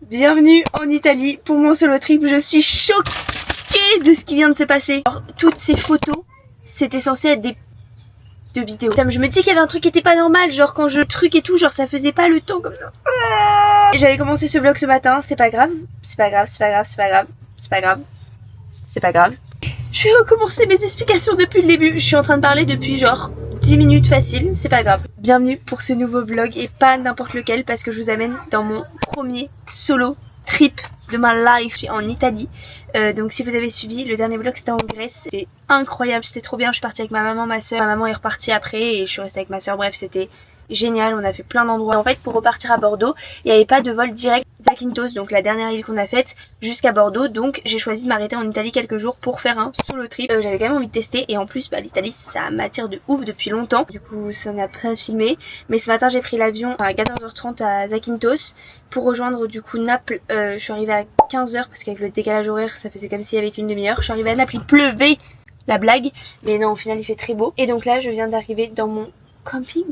Bienvenue en Italie pour mon solo trip. Je suis choquée de ce qui vient de se passer. Alors, toutes ces photos, c'était censé être des vidéos. Je me disais qu'il y avait un truc qui était pas normal, genre quand je truc et tout, genre ça faisait pas le temps comme ça. Et j'avais commencé ce vlog ce matin, c'est pas grave, c'est pas grave, c'est pas grave, c'est pas grave, c'est pas grave, c'est pas grave. Je vais recommencer mes explications depuis le début. Je suis en train de parler depuis genre 10 minutes facile, c'est pas grave. Bienvenue pour ce nouveau vlog et pas n'importe lequel parce que je vous amène dans mon premier solo trip de ma life. Je suis en Italie. Donc si vous avez suivi, le dernier vlog c'était en Grèce. C'était incroyable, c'était trop bien. Je suis partie avec ma maman, ma soeur. Ma maman est repartie après et je suis restée avec ma soeur. Bref, c'était génial, on a fait plein d'endroits. En fait, pour repartir à Bordeaux, il n'y avait pas de vol direct Zakynthos, donc la dernière île qu'on a faite, jusqu'à Bordeaux. Donc j'ai choisi de m'arrêter en Italie quelques jours pour faire un solo trip. J'avais quand même envie de tester et en plus l'Italie ça m'attire de ouf depuis longtemps. Du coup ça n'a pas filmé. Mais ce matin j'ai pris l'avion à 14h30 à Zakynthos pour rejoindre du coup Naples. Je suis arrivée à 15h parce qu'avec le décalage horaire ça faisait comme s'il y avait qu'une demi-heure. Je suis arrivée à Naples, il pleuvait, la blague. Mais non, au final il fait très beau. Et donc là je viens d'arriver dans mon camping.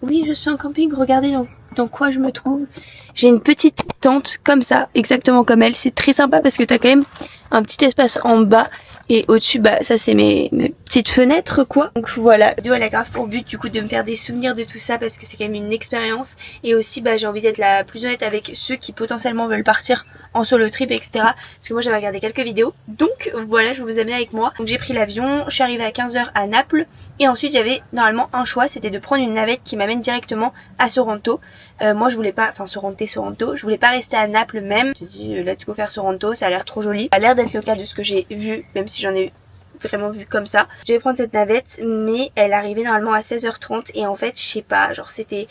Oui, je suis en camping, regardez dans quoi je me trouve. J'ai une petite tente comme ça, exactement comme elle. C'est très sympa parce que t'as quand même un petit espace en bas et au-dessus, bah ça c'est mes petites fenêtres quoi. Donc voilà, la vidéo elle a grave pour but du coup de me faire des souvenirs de tout ça parce que c'est quand même une expérience. Et aussi bah j'ai envie d'être la plus honnête avec ceux qui potentiellement veulent partir en solo trip etc. Parce que moi j'avais regardé quelques vidéos. Donc voilà, je vous amène avec moi. Donc j'ai pris l'avion, je suis arrivée à 15h à Naples. Et ensuite j'avais normalement un choix, c'était de prendre une navette qui m'amène directement à Sorrento. Moi je voulais pas, enfin Sorrento, je voulais pas rester à Naples même. J'ai dit let's go faire Sorrento, ça a l'air trop joli. Ça a l'air d'être le cas de ce que j'ai vu, même si j'en ai vraiment vu comme ça. Je vais prendre cette navette mais elle arrivait normalement à 16h30 et en fait je sais pas, genre c'était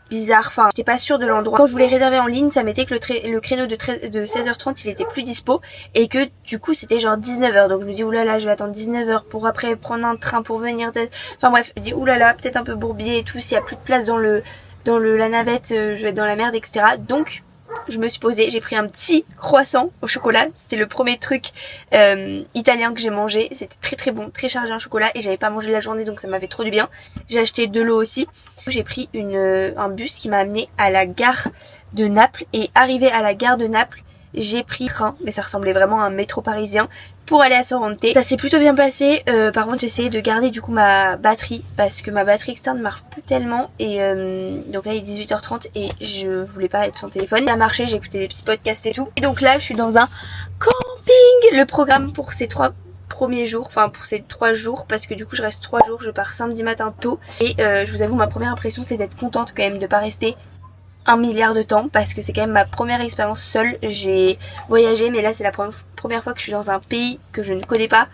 bizarre, enfin j'étais pas sûre de l'endroit. Quand je voulais réserver en ligne ça mettait que le créneau de 16h30 il était plus dispo et que du coup c'était genre 19h, donc je me dis oulala je vais attendre 19h pour après prendre un train pour venir, enfin bref je me dis oulala peut-être un peu bourbier et tout, s'il y a plus de place dans la navette je vais être dans la merde etc. Donc je me suis posée, j'ai pris un petit croissant au chocolat, c'était le premier truc italien que j'ai mangé, c'était très très bon, très chargé en chocolat et j'avais pas mangé la journée donc ça m'a fait trop du bien. J'ai acheté de l'eau aussi. J'ai pris un bus qui m'a amené à la gare de Naples et arrivé à la gare de Naples, j'ai pris train, mais ça ressemblait vraiment à un métro parisien pour aller à Sorrento. Ça s'est plutôt bien passé, par contre j'ai essayé de garder du coup ma batterie parce que ma batterie externe ne marche plus tellement et donc là il est 18h30 et je voulais pas être sans téléphone. Ça a marché, j'ai écouté des petits podcasts et tout. Et donc là je suis dans un camping. Le programme pour ces 3 premiers jours, enfin pour ces 3 jours parce que du coup je reste 3 jours, je pars samedi matin tôt et je vous avoue ma première impression c'est d'être contente quand même de pas rester 1 milliard de temps parce que c'est quand même ma première expérience seule. J'ai voyagé mais là c'est la première fois que je suis dans un pays que je ne connais pas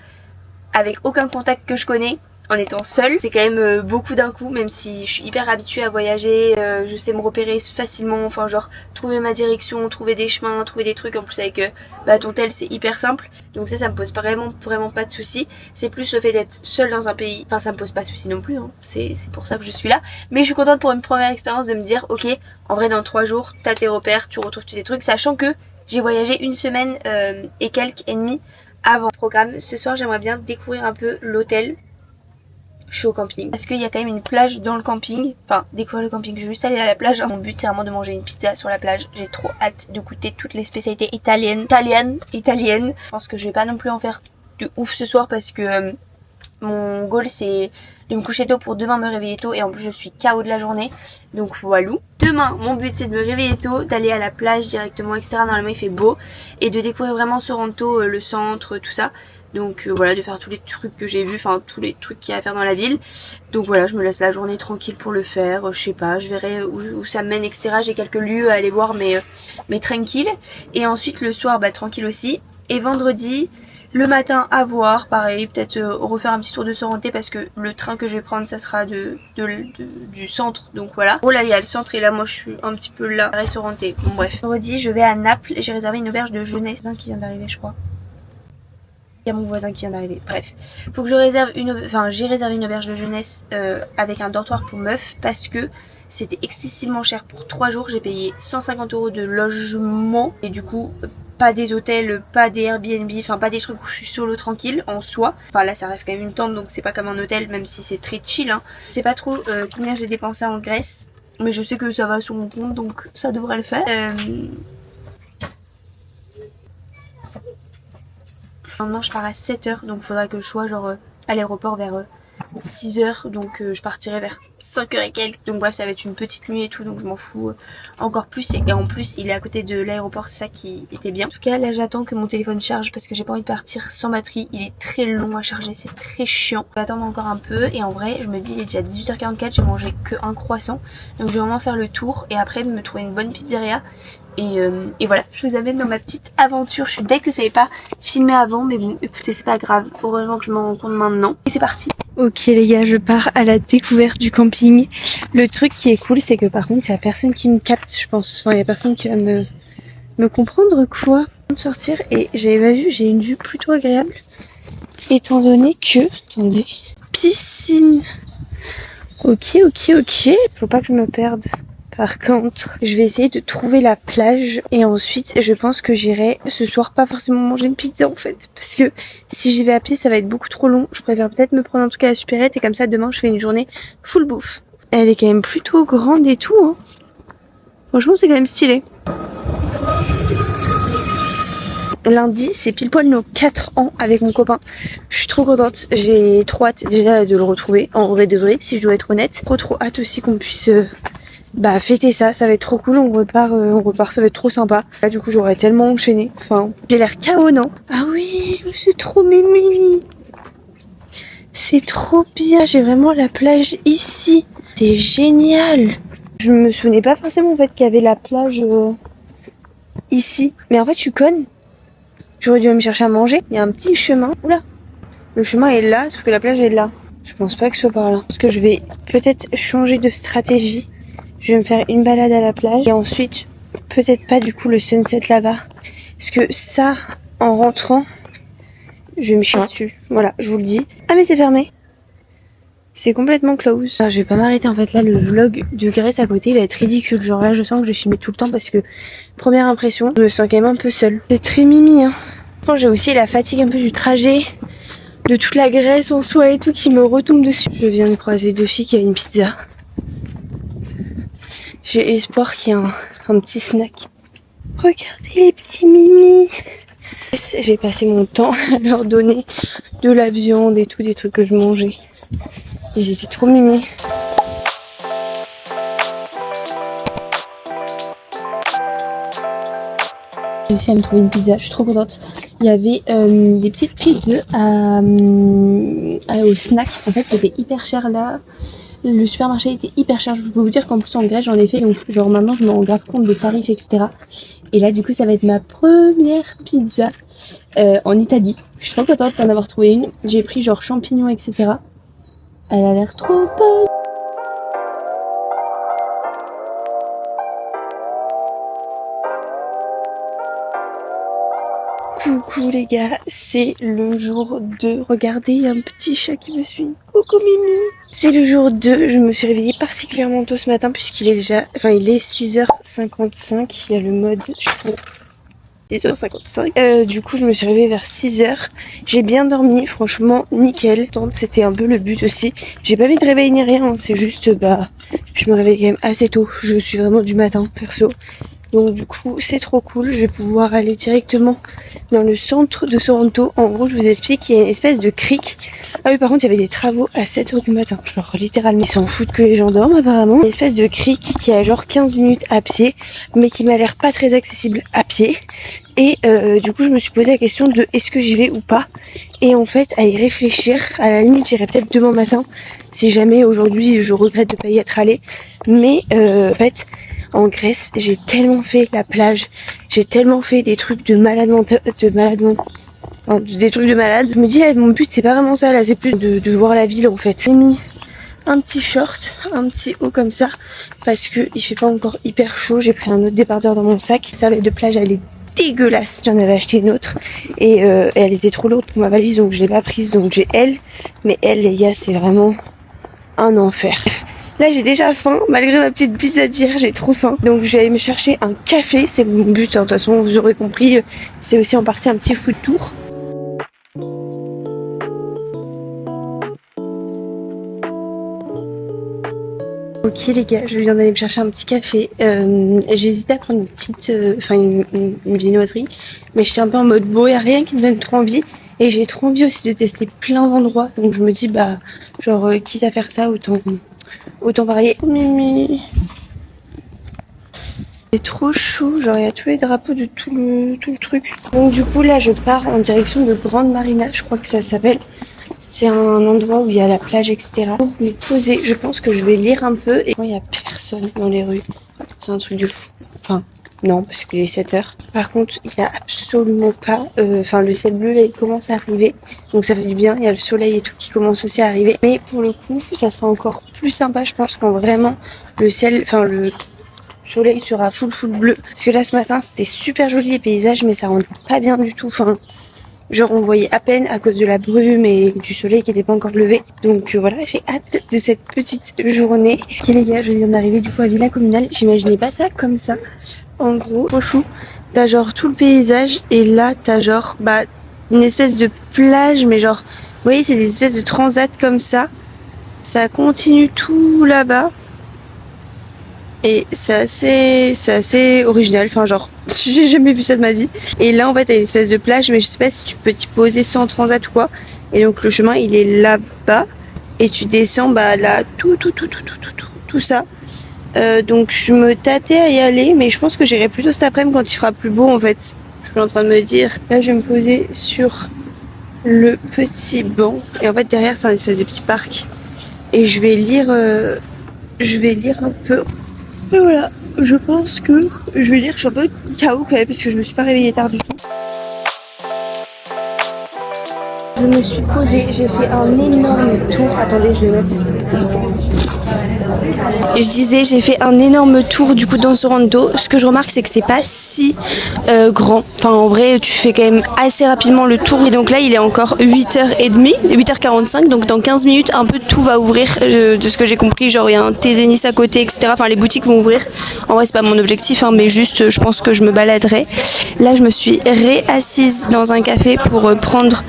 avec aucun contact que je connais en étant seule. C'est quand même beaucoup d'un coup, même si je suis hyper habituée à voyager, je sais me repérer facilement, enfin genre trouver ma direction, trouver des chemins, trouver des trucs. En plus avec Tontel c'est hyper simple, donc ça me pose vraiment pas de soucis. C'est plus le fait d'être seule dans un pays, enfin ça me pose pas de soucis non plus hein. C'est pour ça que je suis là, mais je suis contente pour une première expérience de me dire ok, en vrai dans 3 jours t'as tes repères, tu retrouves tous tes trucs, sachant que j'ai voyagé une semaine et quelques et demi avant le programme. Ce soir j'aimerais bien découvrir un peu l'hôtel. Je suis au camping parce qu'il y a quand même une plage dans le camping, enfin découvrir le camping, je vais juste aller à la plage. Mon but c'est vraiment de manger une pizza sur la plage, j'ai trop hâte de goûter toutes les spécialités italiennes. Je pense que je vais pas non plus en faire de ouf ce soir parce que mon goal c'est de me coucher tôt pour demain me réveiller tôt et en plus je suis KO de la journée, donc voilà. Demain mon but c'est de me réveiller tôt, d'aller à la plage directement etc, normalement il fait beau, et de découvrir vraiment Sorrento, le centre, tout ça. Donc voilà, de faire tous les trucs que j'ai vus, enfin tous les trucs qu'il y a à faire dans la ville. Donc voilà, je me laisse la journée tranquille pour le faire, je sais pas, je verrai où ça me mène etc. J'ai quelques lieux à aller voir mais tranquille. Et ensuite le soir bah tranquille aussi. Et vendredi, le matin à voir, pareil, peut-être refaire un petit tour de Sorrento parce que le train que je vais prendre ça sera du centre, donc voilà. Oh là il y a le centre et là moi je suis un petit peu là, à Sorrento, bon bref. Vendredi je vais à Naples, j'ai réservé une auberge de jeunesse, qui vient d'arriver je crois. Il y a mon voisin qui vient d'arriver, bref. Faut que je réserve j'ai réservé une auberge de jeunesse avec un dortoir pour meufs parce que c'était excessivement cher pour 3 jours. J'ai payé 150 € de logement et du coup pas des hôtels, pas des Airbnb, enfin pas des trucs où je suis solo tranquille en soi. Enfin là ça reste quand même une tente donc c'est pas comme un hôtel même si c'est très chill hein. Je sais pas trop combien j'ai dépensé en Grèce mais je sais que ça va sur mon compte donc ça devrait le faire. Le lendemain je pars à 7h, donc il faudra que je sois genre à l'aéroport vers 6h, donc je partirai vers 5h et quelques. Donc bref, ça va être une petite nuit et tout, donc je m'en fous encore plus. Et en plus, il est à côté de l'aéroport, c'est ça qui était bien. En tout cas, là j'attends que mon téléphone charge parce que j'ai pas envie de partir sans batterie. Il est très long à charger, c'est très chiant. Je vais attendre encore un peu et en vrai, je me dis, il est déjà 18h44, j'ai mangé que un croissant. Donc je vais vraiment faire le tour et après me trouver une bonne pizzeria. Et voilà, je vous amène dans ma petite aventure. Je suis dès que ça n'avait pas filmé avant, mais bon, écoutez, c'est pas grave. Heureusement que je m'en rends compte maintenant. Et c'est parti. Ok les gars, je pars à la découverte du camping. Le truc qui est cool, c'est que par contre, il y a personne qui me capte, je pense. Enfin, il y a personne qui va me comprendre quoi. De sortir et j'avais vu, j'ai une vue plutôt agréable. Étant donné que, attendez, piscine. Ok. Faut pas que je me perde. Par contre, je vais essayer de trouver la plage et ensuite je pense que j'irai ce soir pas forcément manger une pizza en fait. Parce que si j'y vais à pied ça va être beaucoup trop long. Je préfère peut-être me prendre un truc à la supérette et comme ça demain je fais une journée full bouffe. Elle est quand même plutôt grande et tout hein. Franchement c'est quand même stylé. Lundi, c'est pile poil nos 4 ans avec mon copain. Je suis trop contente. J'ai trop hâte déjà de le retrouver. En vrai de vrai, si je dois être honnête. Trop hâte aussi qu'on puisse fêter ça. Ça va être trop cool. On repart. Ça va être trop sympa. Là, du coup, j'aurais tellement enchaîné. Enfin, j'ai l'air KO, non? Ah oui, c'est trop mimi. C'est trop bien. J'ai vraiment la plage ici. C'est génial. Je me souvenais pas forcément en fait qu'il y avait la plage ici. Mais en fait, je suis conne. J'aurais dû aller me chercher à manger. Il y a un petit chemin. Oula. Le chemin est là, sauf que la plage est là. Je pense pas que ce soit par là. Parce que je vais peut-être changer de stratégie. Je vais me faire une balade à la plage. Et ensuite, peut-être pas du coup le sunset là-bas. Parce que ça, en rentrant, je vais me chier dessus. Voilà, je vous le dis. Ah mais c'est fermé. C'est complètement close. Ah, je vais pas m'arrêter en fait. Là, le vlog de Grèce à côté, il va être ridicule. Genre là, je sens que je vais filmer tout le temps parce que, première impression, je me sens quand même un peu seule. C'est très mimi, hein. J'ai aussi la fatigue un peu du trajet, de toute la graisse en soi et tout qui me retombe dessus. Je viens de croiser 2 filles qui avaient une pizza. J'ai espoir qu'il y ait un petit snack. Regardez les petits mimis. J'ai passé mon temps à leur donner de la viande et tout, des trucs que je mangeais. Ils étaient trop mimis. J'ai réussi à me trouver une pizza, je suis trop contente. Il y avait des petites pizzas au snack. En fait, c'était hyper cher là. Le supermarché était hyper cher. Je peux vous dire qu'en plus en Grèce j'en ai fait. Donc genre maintenant je me rends grave compte des tarifs, etc. Et là du coup ça va être ma première pizza en Italie. Je suis trop contente d'en avoir trouvé une. J'ai pris genre champignons, etc. Elle a l'air trop bonne. Coucou les gars, c'est le jour 2. Regardez, il y a un petit chat qui me suit. Coucou Mimi. C'est le jour 2. Je me suis réveillée particulièrement tôt ce matin puisqu'il est déjà... Enfin, il est 6h55. Il y a le mode... 6h55. Du coup, je me suis réveillée vers 6h. J'ai bien dormi, franchement, nickel. C'était un peu le but aussi. J'ai pas mis de réveil ni rien. C'est juste, je me réveille quand même assez tôt. Je suis vraiment du matin, perso. Donc du coup c'est trop cool, je vais pouvoir aller directement dans le centre de Sorrento. En gros je vous explique qu'il y a une espèce de crique. Ah oui par contre il y avait des travaux à 7h du matin. Genre littéralement ils s'en foutent que les gens dorment apparemment. Une espèce de crique qui a genre 15 minutes à pied mais qui m'a l'air pas très accessible à pied. Et du coup je me suis posé la question de est-ce que j'y vais ou pas. Et en fait à y réfléchir, à la limite j'irai peut-être demain matin si jamais aujourd'hui je regrette de pas y être allée. Mais en fait... En Grèce, j'ai tellement fait la plage, j'ai tellement fait des trucs de malade des trucs de malade. Je me dis là, mon but c'est pas vraiment ça, là c'est plus de voir la ville en fait. J'ai mis un petit short, un petit haut comme ça, parce que il fait pas encore hyper chaud. J'ai pris un autre débardeur dans mon sac. Sa veste de plage elle est dégueulasse, j'en avais acheté une autre et elle était trop lourde pour ma valise donc je l'ai pas prise, donc j'ai elle. Mais elle les gars c'est vraiment un enfer. Là j'ai déjà faim, malgré ma petite pizza d'hier, j'ai trop faim. Donc je vais aller me chercher un café, c'est mon but, hein. De toute façon vous aurez compris, c'est aussi en partie un petit food tour. Ok les gars, je viens d'aller me chercher un petit café. J'ai hésité à prendre une petite, une viennoiserie, mais j'étais un peu en mode bon, y a rien qui me donne trop envie. Et j'ai trop envie aussi de tester plein d'endroits, donc je me dis bah genre quitte à faire ça, autant varier. Oh, Mimi, c'est trop chou, genre il y a tous les drapeaux de tout le truc. Donc du coup là je pars en direction de Grande Marina, je crois que ça s'appelle. C'est un endroit où il y a la plage, etc. Pour me poser, je pense que je vais lire un peu. Et quand il n'y a personne dans les rues, c'est un truc de fou. Enfin, non, parce qu'il est 7h. Par contre, il n'y a absolument pas... le ciel bleu, là, il commence à arriver. Donc ça fait du bien. Il y a le soleil et tout qui commence aussi à arriver. Mais pour le coup, ça sera encore plus sympa, je pense, quand vraiment le soleil sera full bleu. Parce que là, ce matin, c'était super joli les paysages, mais ça rendait pas bien du tout. Enfin... Genre on voyait à peine à cause de la brume et du soleil qui n'était pas encore levé. Donc voilà, j'ai hâte de cette petite journée. Ok les gars, je viens d'arriver du coup à Villa Communale. J'imaginais pas ça comme ça. En gros, trop chou. T'as genre tout le paysage et là t'as genre une espèce de plage, mais genre, vous voyez, c'est des espèces de transats comme ça. Ça continue tout là-bas. Et c'est assez original, enfin genre, j'ai jamais vu ça de ma vie. Et là en fait, il y a une espèce de plage, mais je sais pas si tu peux t'y poser sans transat ou quoi. Et donc le chemin il est là-bas, et tu descends là, tout ça. Donc je me tâtais à y aller, mais je pense que j'irai plutôt cet après-midi quand il fera plus beau en fait. Je suis en train de me dire, là je vais me poser sur le petit banc. Et en fait derrière c'est un espèce de petit parc. Et je vais lire un peu. Et voilà, je pense que je vais dire que je suis un peu KO quand même parce que je me suis pas réveillée tard du tout. Je me suis posée, j'ai fait un énorme tour. Attendez, je le note. Je disais, j'ai fait un énorme tour du coup dans Sorrento. Ce que je remarque, c'est que c'est pas si grand. Enfin, en vrai, tu fais quand même assez rapidement le tour. Et donc là, il est encore 8h30, 8h45. Donc dans 15 minutes, un peu tout va ouvrir. De ce que j'ai compris, genre il y a un Tézénis à côté, etc. Enfin, les boutiques vont ouvrir. En vrai, c'est pas mon objectif, mais juste, je pense que je me baladerai. Là, je me suis réassise dans un café pour prendre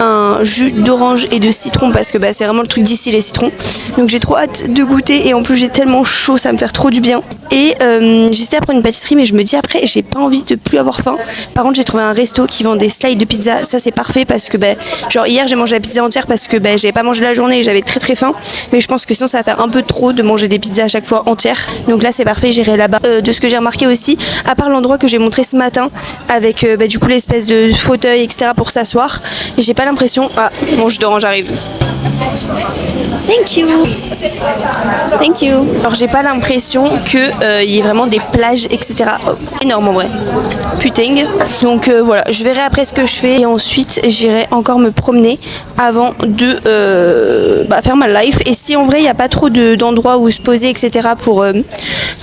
un jus d'orange et de citron parce que c'est vraiment le truc d'ici, les citrons. Donc j'ai trop hâte de goûter et en plus j'ai tellement chaud, ça me fait trop du bien. Et j'hésitais à prendre une pâtisserie, mais je me dis après j'ai pas envie de plus avoir faim. Par contre j'ai trouvé un resto qui vend des slices de pizza, ça c'est parfait parce que genre hier j'ai mangé la pizza entière parce que j'avais pas mangé la journée et j'avais très faim. Mais je pense que sinon ça va faire un peu trop de manger des pizzas à chaque fois entières. Donc là c'est parfait, j'irai là-bas. De ce que j'ai remarqué aussi, à part l'endroit que j'ai montré ce matin avec du coup l'espèce de fauteuil etc pour s'asseoir, et j'ai pas l'impression... Ah, mon jus d'orange arrive. Thank you. Thank you. Alors j'ai pas l'impression que y ait vraiment des plages etc. Oh, énorme en vrai. Putain. Donc voilà, je verrai après ce que je fais et ensuite j'irai encore me promener avant de faire ma life. Et si en vrai il n'y a pas trop d'endroits où se poser etc. pour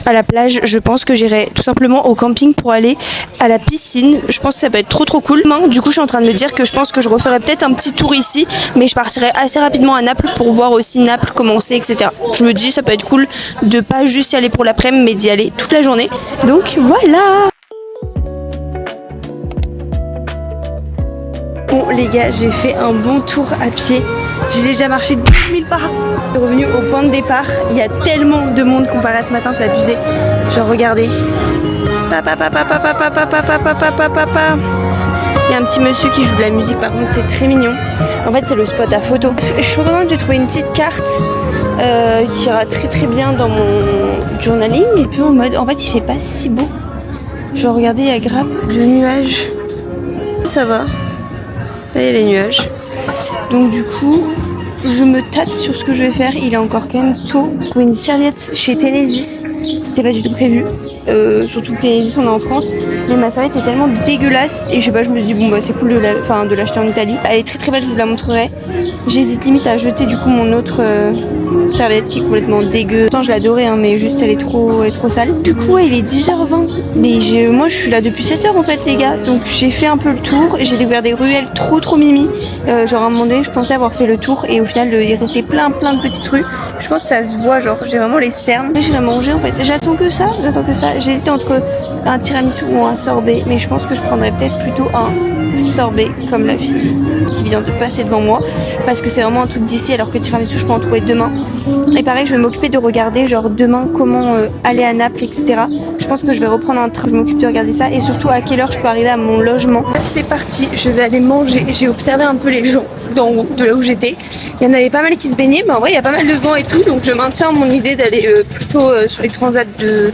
à la plage, je pense que j'irai tout simplement au camping pour aller à la piscine. Je pense que ça peut être trop cool. Du coup je suis en train de me dire que je pense que je referai peut-être un petit tour ici, mais je partirai assez rapidement à Naples pour voir aussi Naples commencer etc. Je me dis ça peut être cool de pas juste y aller pour l'après-midi mais d'y aller toute la journée. Donc voilà. Bon les gars, j'ai fait un bon tour à pied. J'ai déjà marché 12 000 pas. Je suis revenue au point de départ. Il y a tellement de monde comparé à ce matin, c'est abusé. Genre regardez. Il y a un petit monsieur qui joue de la musique, par contre c'est très mignon. En fait c'est le spot à photo. Je suis contente, j'ai trouvé une petite carte qui ira très bien dans mon journaling. Et puis en mode, en fait il fait pas si beau. Genre regardez, il y a grave de nuages. Ça va. Là il y a les nuages. Donc du coup, je me tâte sur ce que je vais faire. Il est encore quand même tôt. J'ai trouvé une serviette chez Télésis. C'était pas du tout prévu. Surtout que Télésis on est en France. Mais ma serviette est tellement dégueulasse. Et je sais pas, je me suis dit bon c'est cool de l'acheter en Italie. Elle est très belle, je vous la montrerai. J'hésite limite à jeter du coup mon autre serviette qui est complètement dégueu. Pourtant je l'adorais mais juste elle est trop sale. Du coup il est 10h20. Mais moi je suis là depuis 7h en fait les gars. Donc j'ai fait un peu le tour. J'ai découvert des ruelles trop mimi. Genre à un moment donné je pensais avoir fait le tour et au final il restait plein de petites rues. Je pense que ça se voit, genre j'ai vraiment les cernes. Je vais manger en fait. J'attends que ça. J'hésite entre un tiramisu ou un sorbet, mais je pense que je prendrais peut-être plutôt un sorbet comme la fille qui vient de passer devant moi parce que c'est vraiment un truc d'ici alors que tiramisu je peux en trouver demain. Et pareil, je vais m'occuper de regarder genre demain comment aller à Naples, etc. Je pense que je vais reprendre un train, je m'occupe de regarder ça et surtout à quelle heure je peux arriver à mon logement. C'est parti, je vais aller manger. J'ai observé un peu les gens d'en haut, de là où j'étais. Il y en avait pas mal qui se baignaient, mais en vrai il y a pas mal de vent et tout, donc je maintiens mon idée d'aller plutôt sur les transats de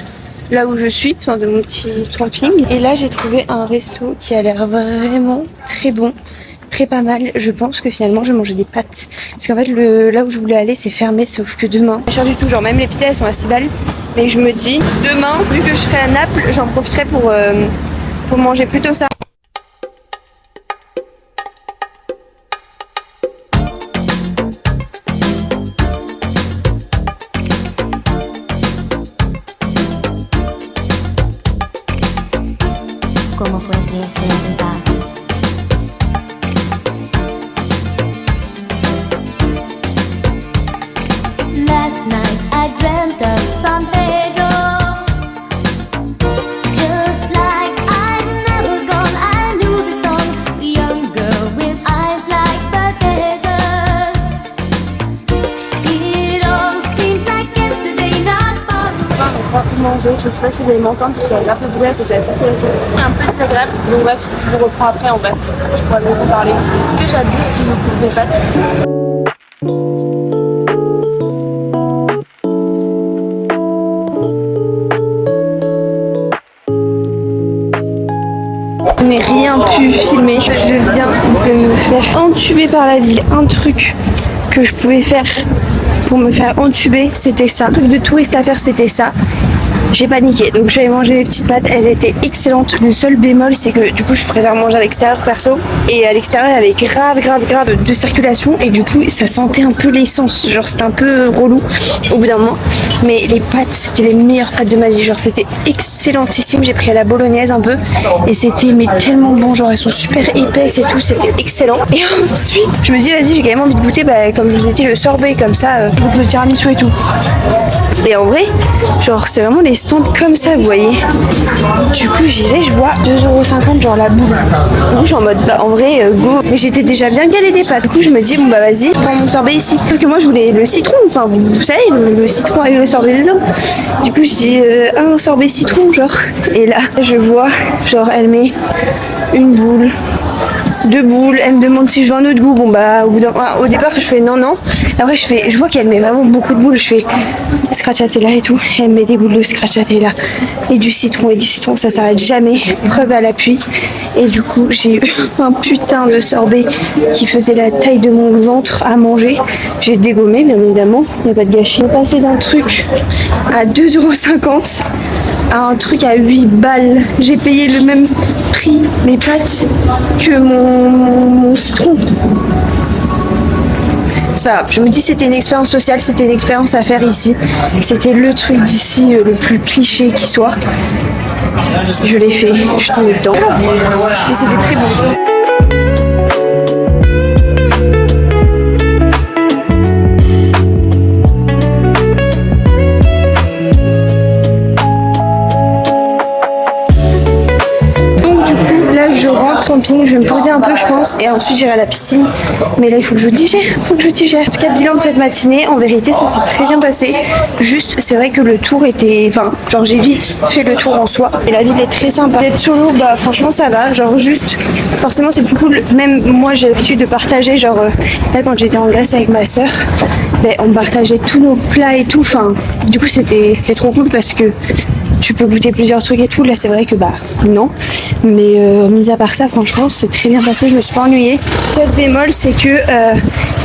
là où je suis, enfin de mon petit camping. Et là j'ai trouvé un resto qui a l'air vraiment très bon, très pas mal. Je pense que finalement je vais manger des pâtes parce qu'en fait là où je voulais aller c'est fermé, sauf que demain pas cher du tout, genre même les pizzas elles sont à 6 balles, mais je me dis demain vu que je serai à Naples j'en profiterai pour manger plutôt ça. ¿Cómo fue que se va? Last night I dreamt of San Pedro, just like I'd never gone. I knew the song, the young girl with eyes like the desert. It all seems like yesterday, not far away. On va manger, je sais pas si vous allez m'entendre parce qu'il y a un peu de bruit à cause de la circulation. Un peu désagréable, donc bref, je vous reprends après en bref, je pourrais vous parler. Que j'abuse si je coupe mes pâtes. Je n'ai rien pu filmer, je viens de me faire entuber par la ville. Un truc que je pouvais faire pour me faire entuber, c'était ça. Un truc de touriste à faire, c'était ça. J'ai paniqué, donc je suis allée manger les petites pâtes, elles étaient excellentes. Le seul bémol c'est que du coup je préfère manger à l'extérieur perso, et à l'extérieur il y avait grave de circulation et du coup ça sentait un peu l'essence, genre c'était un peu relou au bout d'un moment. Mais les pâtes c'était les meilleures pâtes de ma vie, genre c'était excellentissime. J'ai pris à la bolognaise un peu et c'était mais tellement bon, genre elles sont super épaisses et tout, c'était excellent. Et ensuite je me dis vas-y j'ai quand même envie de goûter comme je vous ai dit le sorbet comme ça, donc le tiramisu et tout. Et en vrai genre c'est vraiment les stands comme ça vous voyez. Du coup j'y vais, je vois 2,50€ genre la boule. Donc je suis en mode bah en vrai go. Mais j'étais déjà bien galée des pâtes. Du coup je me dis bon bah vas-y, prends mon sorbet ici. Sauf que moi je voulais le citron, enfin vous savez le citron avec le sorbet dedans. Du coup je dis un sorbet citron genre. Et là je vois genre elle met une boule, 2 boules, elle me demande si je veux un autre goût. Bon bah au départ je fais non. Après je vois qu'elle met vraiment beaucoup de boules, je fais stracciatella et tout. Elle met des boules de stracciatella et du citron, ça s'arrête jamais, preuve à l'appui. Et du coup j'ai eu un putain de sorbet qui faisait la taille de mon ventre à manger. J'ai dégommé bien évidemment, il n'y a pas de gâchis. On est passé d'un truc à 2,50€ à un truc à 8 balles. J'ai payé le même prix mes pâtes que mon citron. C'est pas grave, je me dis c'était une expérience sociale, c'était une expérience à faire ici. C'était le truc d'ici le plus cliché qui soit. Je l'ai fait, je suis tombée dedans. Et c'était très bon. Camping, je vais me poser un peu je pense et ensuite j'irai à la piscine, mais là il faut que je digère, En tout cas bilan de cette matinée, en vérité ça s'est très bien passé, juste c'est vrai que le tour était, enfin genre j'ai vite fait le tour en soi et la ville est très sympa. D'être sur l'eau bah franchement ça va, genre juste forcément c'est plus cool, même moi j'ai l'habitude de partager, genre là quand j'étais en Grèce avec ma soeur, on partageait tous nos plats et tout, enfin du coup c'était trop cool parce que tu peux goûter plusieurs trucs et tout. Là c'est vrai que bah non, mais mis à part ça franchement c'est très bien passé, je me suis pas ennuyée. Seul bémol c'est que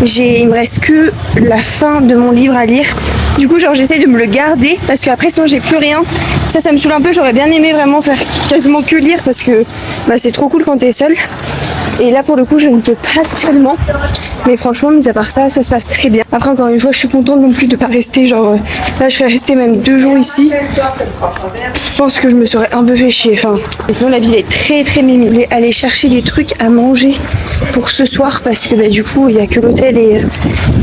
il me reste que la fin de mon livre à lire, du coup genre j'essaie de me le garder parce qu'après sinon j'ai plus rien. Ça me saoule un peu, j'aurais bien aimé vraiment faire quasiment que lire parce que bah, c'est trop cool quand t'es seule. Et là pour le coup je ne peux pas tellement, mais franchement mis à part ça, ça se passe très bien. Après encore une fois je suis contente non plus de pas rester genre là je serais restée même 2 jours ici, je pense que je me serais un peu fait chier. Enfin sinon la ville est très mimi. Je vais aller chercher des trucs à manger pour ce soir parce que bah, du coup il n'y a que l'hôtel et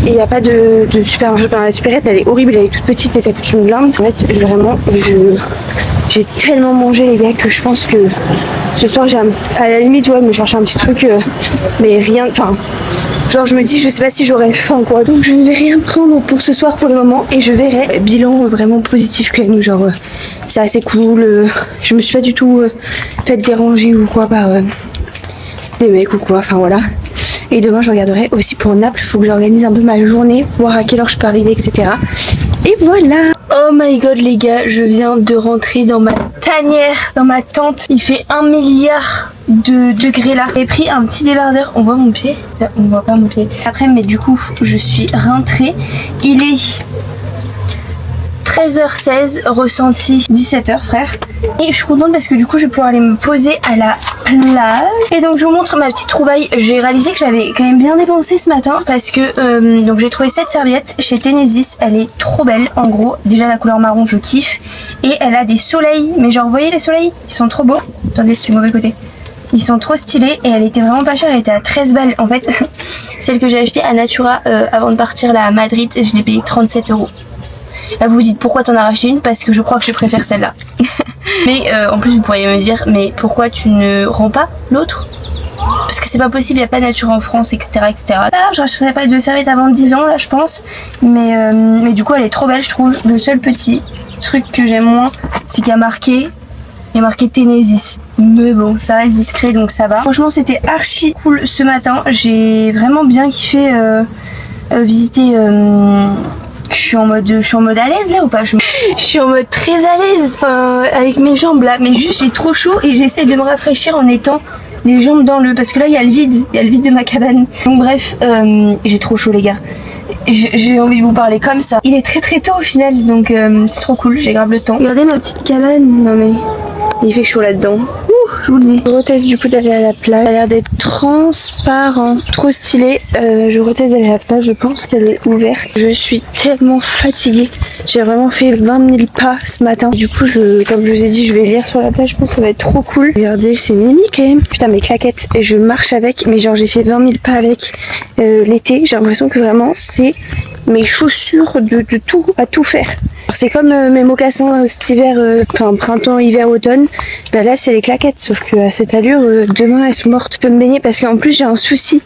il n'y a pas de supermarché. Enfin, la supérette elle est horrible, elle est toute petite et ça coûte une blinde. En fait vraiment j'ai tellement mangé les gars que je pense que Ce soir à la limite ouais me chercher un petit truc mais rien, enfin genre je me dis je sais pas si j'aurais faim quoi, donc je ne vais rien prendre pour ce soir pour le moment et je verrai. Bilan vraiment positif quand même, genre c'est assez cool, je me suis pas du tout fait déranger ou quoi par des mecs ou quoi, enfin voilà. Et demain je regarderai aussi pour Naples, faut que j'organise un peu ma journée, voir à quelle heure je peux arriver, etc. Et voilà. Oh my god les gars, je viens de rentrer dans ma tanière, dans ma tente. Il fait 1 milliard de degrés là. J'ai pris un petit débardeur. On voit mon pied? On voit pas mon pied. Après mais du coup je suis rentrée. Il est 13h16, ressenti 17h frère. Et je suis contente parce que du coup je vais pouvoir aller me poser à la plage. Et donc je vous montre ma petite trouvaille. J'ai réalisé que j'avais quand même bien dépensé ce matin parce que donc j'ai trouvé cette serviette chez Tenesis. Elle est trop belle en gros. Déjà la couleur marron je kiffe. Et elle a des soleils. Mais genre vous voyez les soleils? Ils sont trop beaux. Attendez c'est du mauvais côté. Ils sont trop stylés et elle était vraiment pas chère, elle était à 13 balles en fait. Celle que j'ai achetée à Natura avant de partir là à Madrid, je l'ai payée 37 €. Là vous vous dites pourquoi t'en as racheté une? Parce que je crois que je préfère celle-là. Mais en plus vous pourriez me dire mais pourquoi tu ne rends pas l'autre? Parce que c'est pas possible, il n'y a pas Natura en France, etc. etc. Ah, je rachèterai pas de serviette avant 10 ans là je pense. Mais du coup elle est trop belle je trouve. Le seul petit truc que j'aime moins c'est qu'il y a marqué Tenesis. Mais bon, ça reste discret donc ça va. Franchement c'était archi cool ce matin. J'ai vraiment bien kiffé visiter... Je suis en mode à l'aise là ou pas? Je suis en mode très à l'aise, enfin avec mes jambes là, mais juste j'ai trop chaud et j'essaie de me rafraîchir en étant les jambes dans le, parce que là il y a le vide de ma cabane. Donc bref, j'ai trop chaud les gars. J'ai envie de vous parler comme ça. Il est très très tôt au final, donc c'est trop cool, j'ai grave le temps. Regardez ma petite cabane, non mais il fait chaud là-dedans. Je vous le dis. Je reteste du coup d'aller à la plage. Ça a l'air d'être transparent. Trop stylé. Je reteste d'aller à la plage. Je pense qu'elle est ouverte. Je suis tellement fatiguée. J'ai vraiment fait 20 000 pas ce matin. Du coup, comme je vous ai dit, je vais lire sur la plage. Je pense que ça va être trop cool. Regardez, c'est Mimi quand même. Putain, mes claquettes. Et je marche avec. Mais genre, j'ai fait 20 000 pas avec l'été. J'ai l'impression que vraiment, c'est mes chaussures de tout, à tout faire. C'est comme mes mocassins cet hiver, enfin printemps, hiver, automne. Bah là c'est les claquettes, sauf que à cette allure, demain elles sont mortes. Je peux me baigner parce qu'en plus j'ai un souci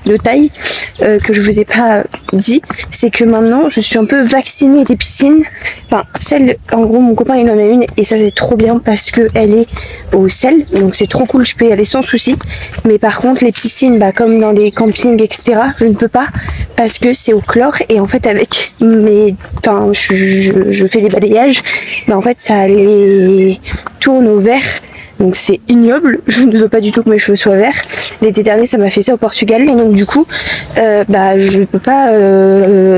de taille que je vous ai pas dit, c'est que maintenant je suis un peu vaccinée des piscines. Enfin celle, en gros mon copain il en a une et ça c'est trop bien parce que elle est au sel, donc c'est trop cool, je peux y aller sans souci. Mais par contre les piscines, bah comme dans les campings etc, je ne peux pas parce que c'est au chlore et en fait avec mes, enfin je fais des balayages, bah en fait ça les tourne au vert. Donc c'est ignoble, je ne veux pas du tout que mes cheveux soient verts. L'été dernier ça m'a fait ça au Portugal et donc du coup bah je peux pas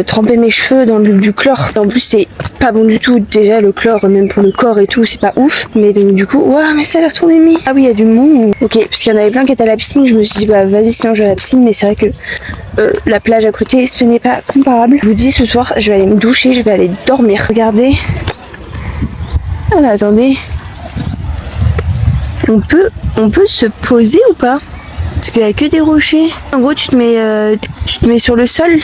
tremper mes cheveux dans du chlore. En plus c'est pas bon du tout, déjà le chlore même pour le corps et tout c'est pas ouf. Mais donc du coup, waouh mais ça a l'air trop mimi. Ah oui il y a du monde. Ok, parce qu'il y en avait plein qui étaient à la piscine, je me suis dit bah vas-y sinon je vais à la piscine, mais c'est vrai que la plage à côté ce n'est pas comparable. Je vous dis ce soir je vais aller me doucher, je vais aller dormir. Regardez. Ah là attendez. On peut se poser ou pas? Parce qu'il n'y a que des rochers. En gros, tu te mets sur le sol.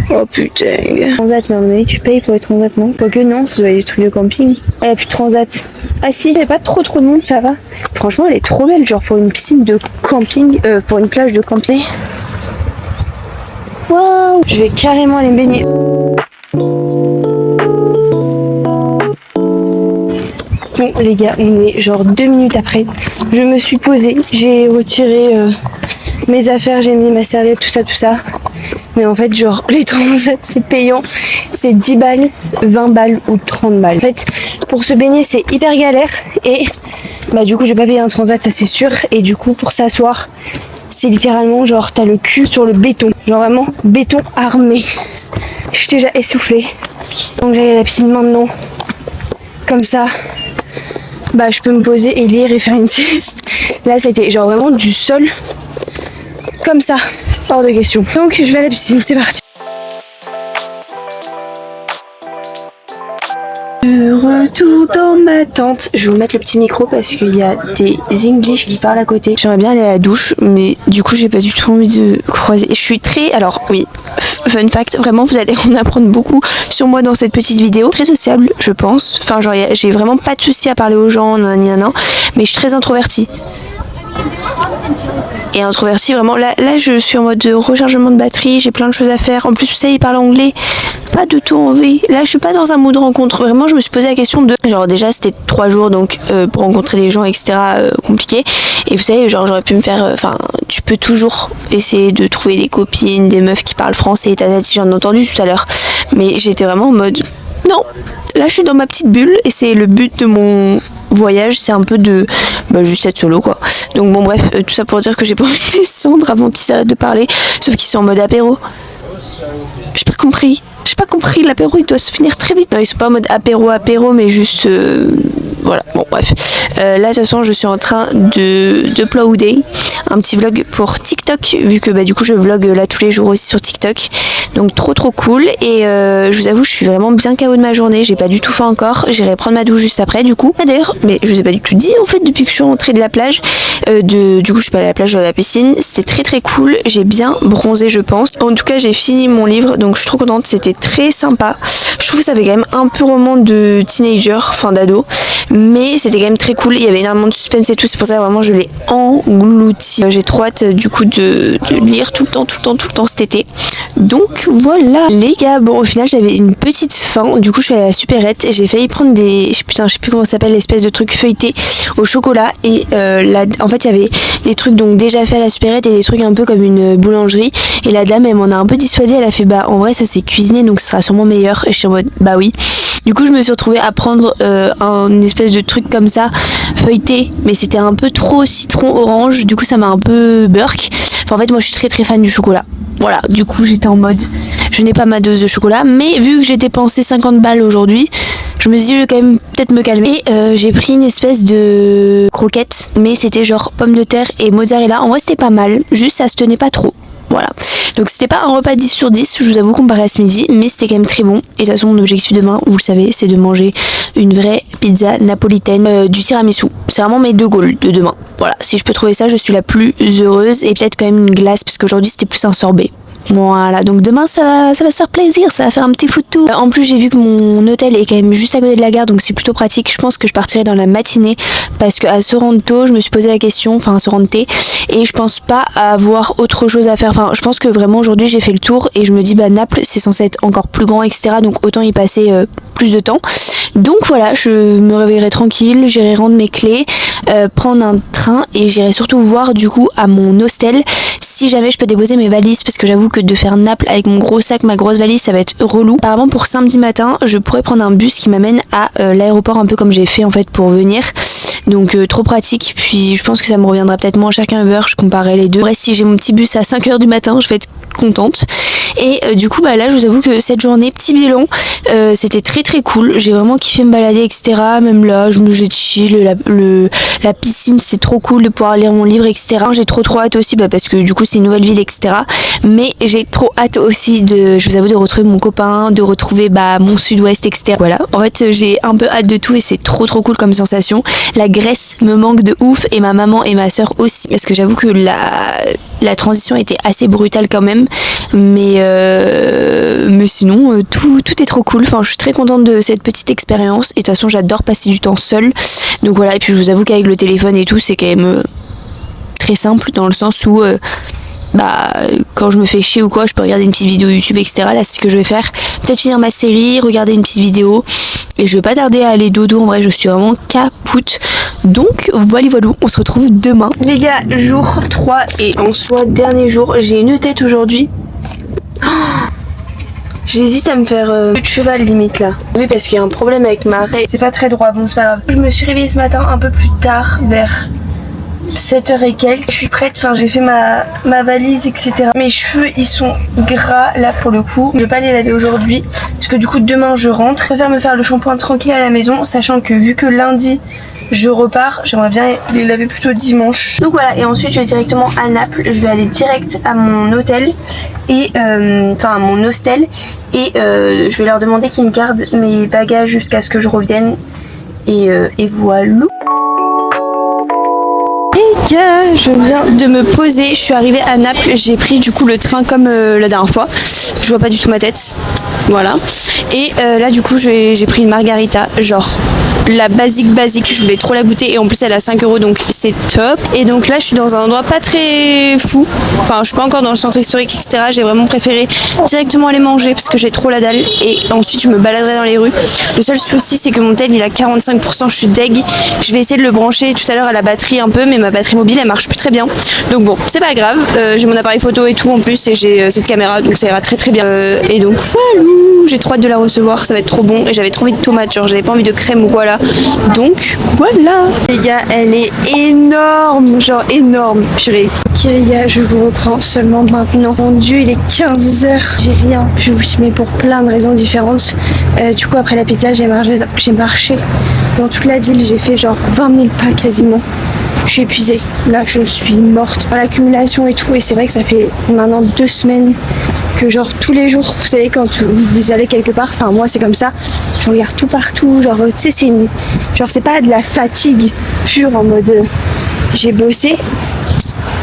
Oh putain. Transat, mais à mon avis, tu payes pour être transat, non? Quoique non, ça doit être des trucs de camping. Ah, il n'y a plus de transat. Ah si, il n'y a pas trop de monde, ça va. Franchement, elle est trop belle, genre pour une piscine de camping, pour une plage de camping. Waouh! Je vais carrément aller me baigner. Bon les gars, on est genre 2 minutes après. Je me suis posée, j'ai retiré mes affaires, j'ai mis ma serviette, tout ça. Mais en fait genre les transats c'est payant. C'est 10 balles, 20 balles ou 30 balles. En fait pour se baigner c'est hyper galère. Et bah du coup je vais pas payer un transat, ça c'est sûr. Et du coup pour s'asseoir c'est littéralement genre t'as le cul sur le béton. Genre vraiment béton armé. Je suis déjà essoufflée. Donc j'allais à la piscine maintenant. Comme ça. Bah je peux me poser et lire et faire une sieste. Là c'était genre vraiment du sol comme ça, hors de question. Donc je vais à la piscine, c'est parti. De retour dans ma tente. Je vais vous mettre le petit micro parce qu'il y a des English qui parlent à côté. J'aimerais bien aller à la douche, mais du coup j'ai pas du tout envie de croiser. Je suis très... Alors oui, fun fact, vraiment vous allez en apprendre beaucoup sur moi dans cette petite vidéo. Très sociable, je pense. Enfin genre j'ai vraiment pas de soucis à parler aux gens, nanana, mais je suis très introvertie. Et introvertie vraiment, là je suis en mode rechargement de batterie, j'ai plein de choses à faire. En plus vous savez, il parle anglais, pas du tout envie. Là je suis pas dans un mood rencontre, vraiment je me suis posé la question de... Genre déjà c'était 3 jours donc pour rencontrer des gens etc compliqué. Et vous savez genre j'aurais pu me faire... Enfin tu peux toujours essayer de trouver des copines, des meufs qui parlent français et tatati, j'en ai entendu tout à l'heure. Mais j'étais vraiment en mode... Non, là je suis dans ma petite bulle et c'est le but de mon voyage, c'est un peu de juste être solo quoi. Donc bon bref, tout ça pour dire que j'ai pas envie de descendre avant qu'ils s'arrêtent de parler, sauf qu'ils sont en mode apéro. J'ai pas compris, l'apéro il doit se finir très vite. Non, ils sont pas en mode apéro mais juste voilà, bon bref. Là de toute façon je suis en train de uploader un petit vlog pour TikTok, vu que du coup je vlog là tous les jours aussi sur TikTok. Donc trop cool et je vous avoue je suis vraiment bien KO de ma journée, j'ai pas du tout faim encore, j'irai prendre ma douche juste après du coup. D'ailleurs, mais je vous ai pas du tout dit en fait depuis que je suis rentrée de la plage, du coup je suis pas allée à la plage, de la piscine, c'était très cool, j'ai bien bronzé je pense. En tout cas j'ai fini mon livre donc je suis trop contente, c'était très sympa. Je trouve que ça fait quand même un peu roman de teenager, enfin d'ado, mais c'était quand même très cool, il y avait énormément de suspense et tout, c'est pour ça que vraiment je l'ai englouti. J'ai trop hâte du coup de lire tout le temps cet été. Donc voilà les gars, bon au final j'avais une petite faim, du coup je suis allée à la supérette et j'ai failli prendre des... Putain je sais plus comment ça s'appelle, l'espèce de truc feuilleté au chocolat et en fait il y avait des trucs donc déjà fait à la supérette et des trucs un peu comme une boulangerie et la dame elle m'en a un peu dissuadée, elle a fait en vrai ça c'est cuisiné donc ce sera sûrement meilleur et je suis en mode oui. Du coup je me suis retrouvée à prendre une espèce de truc comme ça feuilleté, mais c'était un peu trop citron orange, du coup ça m'a un peu burk. Enfin en fait moi je suis très fan du chocolat. Voilà, du coup j'étais en mode je n'ai pas ma dose de chocolat, mais vu que j'ai dépensé 50 balles aujourd'hui, je me suis dit je vais quand même peut-être me calmer. Et j'ai pris une espèce de croquette, mais c'était genre pommes de terre et mozzarella. En vrai c'était pas mal, juste ça se tenait pas trop. Voilà, donc c'était pas un repas 10 sur 10, je vous avoue comparé à ce midi, mais c'était quand même très bon. Et de toute façon mon objectif demain, vous le savez, c'est de manger une vraie pizza napolitaine, du tiramisu. C'est vraiment mes 2 goals de demain. Voilà, si je peux trouver ça, je suis la plus heureuse. Et peut-être quand même une glace, parce qu'aujourd'hui c'était plus un sorbet. Voilà, donc demain ça va se faire plaisir, ça va faire un petit foot tour. En plus j'ai vu que mon hôtel est quand même juste à côté de la gare, donc c'est plutôt pratique. Je pense que je partirai dans la matinée parce qu'à Sorrento je me suis posé la question, enfin à Sorrente, et je pense pas avoir autre chose à faire. Enfin je pense que vraiment aujourd'hui j'ai fait le tour et je me dis Naples c'est censé être encore plus grand etc, donc autant y passer plus de temps. Donc voilà, je me réveillerai tranquille, j'irai rendre mes clés, prendre un train et j'irai surtout voir du coup à mon hostel si jamais je peux déposer mes valises, parce que j'avoue que de faire Naples avec mon gros sac, ma grosse valise, ça va être relou. Apparemment pour samedi matin, je pourrais prendre un bus qui m'amène à l'aéroport, un peu comme j'ai fait en fait pour venir. Donc trop pratique, puis je pense que ça me reviendra peut-être moins cher qu'un Uber, je comparais les deux. Bref, si j'ai mon petit bus à 5h du matin, je vais être contente. Et du coup là je vous avoue que cette journée, petit bilan, c'était très cool, j'ai vraiment kiffé me balader etc, même là j'ai chill, la piscine c'est trop cool de pouvoir lire mon livre etc. J'ai trop hâte aussi parce que du coup c'est une nouvelle ville etc, mais j'ai trop hâte aussi je vous avoue de retrouver mon copain, de retrouver mon sud-ouest etc. Voilà, en fait j'ai un peu hâte de tout et c'est trop cool comme sensation. La Grèce me manque de ouf et ma maman et ma soeur aussi, parce que j'avoue que la transition était assez brutale quand même, mais sinon tout est trop cool. Enfin je suis très contente de cette petite expérience et de toute façon j'adore passer du temps seule, donc voilà. Et puis je vous avoue qu'avec le téléphone et tout c'est quand même très simple dans le sens où quand je me fais chier ou quoi, je peux regarder une petite vidéo YouTube etc. Là c'est ce que je vais faire, peut-être finir ma série, regarder une petite vidéo et je vais pas tarder à aller dodo. En vrai je suis vraiment capoute. Donc voilà, on se retrouve demain les gars, jour 3 et en soi dernier jour. J'ai une tête aujourd'hui. J'hésite à me faire de cheval limite là. Oui parce qu'il y a un problème avec ma raie, c'est pas très droit, bon c'est pas grave. Je me suis réveillée ce matin un peu plus tard, vers 7h et quelques. Je suis prête, enfin j'ai fait ma valise etc. Mes cheveux ils sont gras là pour le coup. Je vais pas les laver aujourd'hui parce que du coup demain je rentre. Je préfère me faire le shampoing tranquille à la maison, sachant que vu que lundi je repars. J'aimerais bien les laver plutôt dimanche. Donc voilà, et ensuite je vais directement à Naples. Je vais aller direct à mon hôtel et enfin à mon hostel et je vais leur demander qu'ils me gardent mes bagages jusqu'à ce que je revienne et voilà. Les gars, je viens de me poser, je suis arrivée à Naples, j'ai pris du coup le train comme la dernière fois, je vois pas du tout ma tête, voilà, et là du coup j'ai pris une margarita, genre la basique, je voulais trop la goûter et en plus elle est à 5 € donc c'est top. Et donc là je suis dans un endroit pas très fou, enfin je suis pas encore dans le centre historique etc, j'ai vraiment préféré directement aller manger parce que j'ai trop la dalle et ensuite je me baladerai dans les rues. Le seul souci c'est que mon tel il a 45%, je suis deg, je vais essayer de le brancher tout à l'heure à la batterie un peu mais ma batterie mobile elle marche plus très bien, donc bon c'est pas grave, j'ai mon appareil photo et tout en plus et j'ai cette caméra donc ça ira très bien, et donc voilà, j'ai trop hâte de la recevoir, ça va être trop bon et j'avais trop envie de tomates, genre j'avais pas envie de crème ou quoi là. Donc voilà les gars, elle est énorme, genre énorme, purée. Ok les gars, je vous reprends seulement maintenant. Mon dieu, il est 15 h, j'ai rien pu vous filmer pour plein de raisons différentes. Du coup après la pizza j'ai marché dans toute la ville, j'ai fait genre 20 000 pas quasiment. Je suis épuisée, là je suis morte par l'accumulation et tout, et c'est vrai que ça fait maintenant 2 semaines que genre tous les jours, vous savez quand vous allez quelque part, enfin moi c'est comme ça, je regarde tout partout, genre tu sais c'est pas de la fatigue pure en mode j'ai bossé,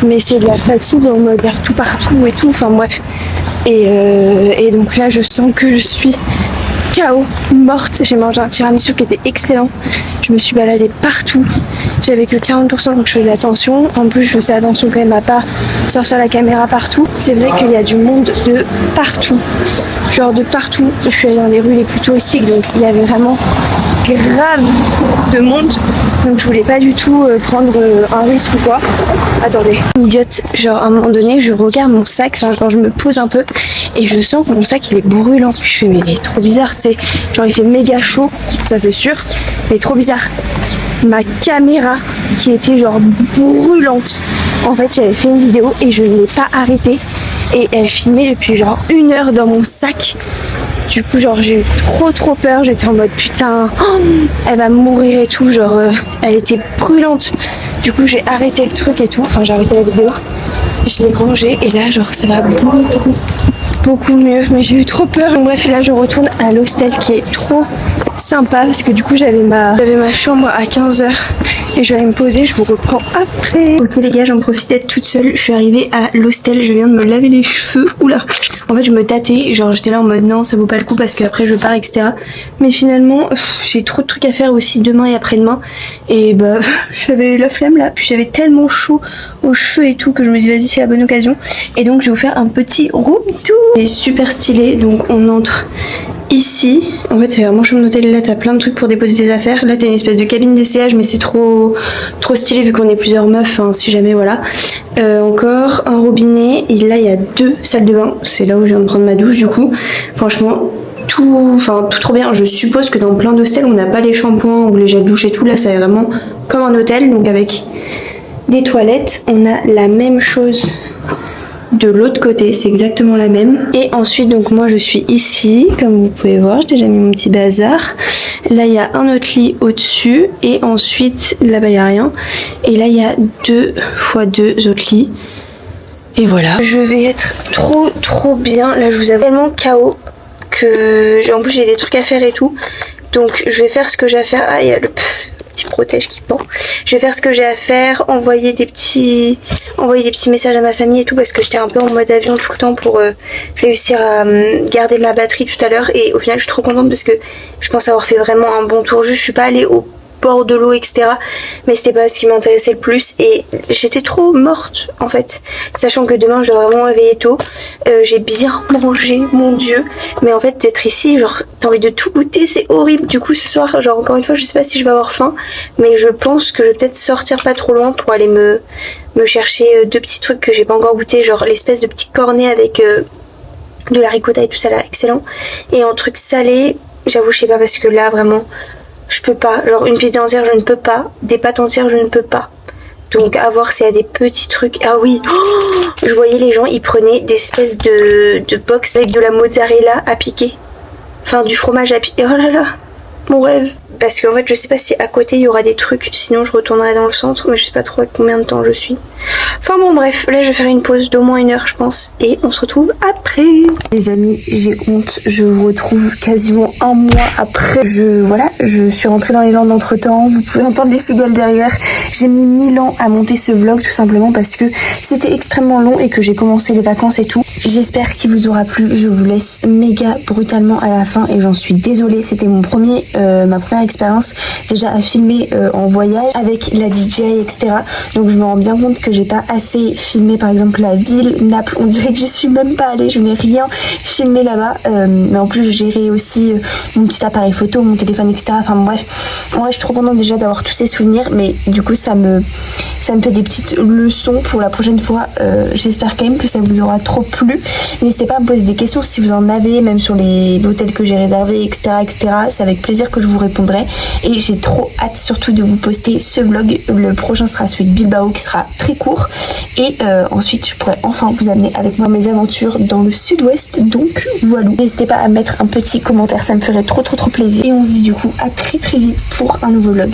mais c'est de la fatigue en mode regarde tout partout et tout, enfin bref, et donc là je sens que je suis KO, morte. J'ai mangé un tiramisu qui était excellent, je me suis baladée partout, j'avais que 40% donc je faisais attention, en plus je faisais attention quand même à pas sortir la caméra partout. C'est vrai qu'il y a du monde de partout, genre de partout, je suis allée dans les rues les plus touristiques donc il y avait vraiment grave de monde, donc je voulais pas du tout prendre un risque ou quoi. Attendez, idiote, genre à un moment donné je regarde mon sac, enfin quand je me pose un peu et je sens que mon sac il est brûlant, je fais mais il est trop bizarre, tu sais, genre il fait méga chaud, ça c'est sûr, mais trop bizarre. Ma caméra qui était genre brûlante, en fait j'avais fait une vidéo et je ne l'ai pas arrêtée et elle filmait depuis genre 1 heure dans mon sac. Du coup genre j'ai eu trop peur, j'étais en mode putain elle va mourir et tout, genre elle était brûlante. Du coup j'ai arrêté le truc et tout, enfin j'ai arrêté la vidéo, je l'ai rangé et là genre ça va beaucoup mieux, mais j'ai eu trop peur. Donc bref, là je retourne à l'hostel qui est trop sympa parce que du coup j'avais ma chambre à 15 h et je vais aller me poser, je vous reprends après. Ok les gars, j'en profite d'être toute seule, je suis arrivée à l'hostel, je viens de me laver les cheveux, oula, en fait je me tâtais, genre j'étais là en mode non ça vaut pas le coup parce qu'après je pars etc, mais finalement j'ai trop de trucs à faire aussi demain et après-demain et bah j'avais la flemme là, puis j'avais tellement chaud aux cheveux et tout que je me dis vas-y c'est la bonne occasion, et donc je vais vous faire un petit room tour. C'est super stylé, donc on entre ici, en fait c'est vraiment chambre d'hôtel, là t'as plein de trucs pour déposer tes affaires, là t'as une espèce de cabine d'essayage mais c'est trop stylé vu qu'on est plusieurs meufs, hein, si jamais voilà. Encore un robinet et là il y a 2 salles de bain, c'est là où je viens de prendre ma douche du coup, franchement tout trop bien. Je suppose que dans plein d'hostels on n'a pas les shampoings ou les gels douche et tout, là c'est vraiment comme un hôtel, donc avec des toilettes, on a la même chose de l'autre côté, c'est exactement la même. Et ensuite donc moi je suis ici comme vous pouvez voir, j'ai déjà mis mon petit bazar. Là il y a un autre lit au dessus et ensuite là-bas il n'y a rien, et là il y a 2 x 2 autres lits et voilà. Je vais être trop bien, là je vous avoue tellement KO que en plus j'ai des trucs à faire et tout, donc je vais faire ce que j'ai à faire. Ah il y a le petit protège qui pend. Je vais faire ce que j'ai à faire, envoyer des petits messages à ma famille et tout parce que j'étais un peu en mode avion tout le temps pour réussir à garder ma batterie tout à l'heure, et au final je suis trop contente parce que je pense avoir fait vraiment un bon tour. Juste je suis pas allée au bord de l'eau etc, mais c'était pas ce qui m'intéressait le plus et j'étais trop morte en fait, sachant que demain je dois vraiment me réveiller tôt. J'ai bien mangé, mon dieu, mais en fait d'être ici genre t'as envie de tout goûter, c'est horrible. Du coup ce soir genre encore une fois je sais pas si je vais avoir faim, mais je pense que je vais peut-être sortir pas trop loin pour aller me chercher 2 petits trucs que j'ai pas encore goûté, genre l'espèce de petit cornet avec de la ricotta et tout ça là, excellent, et un truc salé j'avoue je sais pas parce que là vraiment je peux pas, genre une pizza entière je ne peux pas, des pâtes entières je ne peux pas. Donc à voir s'il y a des petits trucs. Ah oui, je voyais les gens ils prenaient des espèces de box avec de la mozzarella à piquer. Enfin du fromage à piquer, oh là là, mon rêve. parce qu'en fait je sais pas si à côté il y aura des trucs, sinon je retournerai dans le centre, mais je sais pas trop à combien de temps je suis. Enfin bon bref, là je vais faire une pause d'au moins 1 heure je pense et on se retrouve après. Les amis, j'ai honte, je vous retrouve quasiment 1 mois après. Je suis rentrée dans les Landes entre temps, vous pouvez entendre les cigales derrière. J'ai mis 1000 ans à monter ce vlog tout simplement parce que c'était extrêmement long et que j'ai commencé les vacances et tout. J'espère qu'il vous aura plu, je vous laisse méga brutalement à la fin et j'en suis désolée, c'était ma première expérience déjà à filmer en voyage avec la DJI etc. Donc je me rends bien compte que j'ai pas assez filmé par exemple la ville, Naples, on dirait que j'y suis même pas allée, je n'ai rien filmé là-bas, mais en plus je gérais aussi mon petit appareil photo, mon téléphone etc. Enfin bref, en vrai je suis trop contente déjà d'avoir tous ces souvenirs, mais du coup ça me fait des petites leçons pour la prochaine fois. J'espère quand même que ça vous aura trop plu. N'hésitez pas à me poser des questions si vous en avez, même sur l'hôtel que j'ai réservé, etc. C'est avec plaisir que je vous répondrai. Et j'ai trop hâte surtout de vous poster ce vlog. Le prochain sera celui de Bilbao qui sera très court. Et ensuite, je pourrai enfin vous amener avec moi mes aventures dans le sud-ouest. Donc voilà. N'hésitez pas à mettre un petit commentaire, ça me ferait trop plaisir. Et on se dit du coup à très vite pour un nouveau vlog.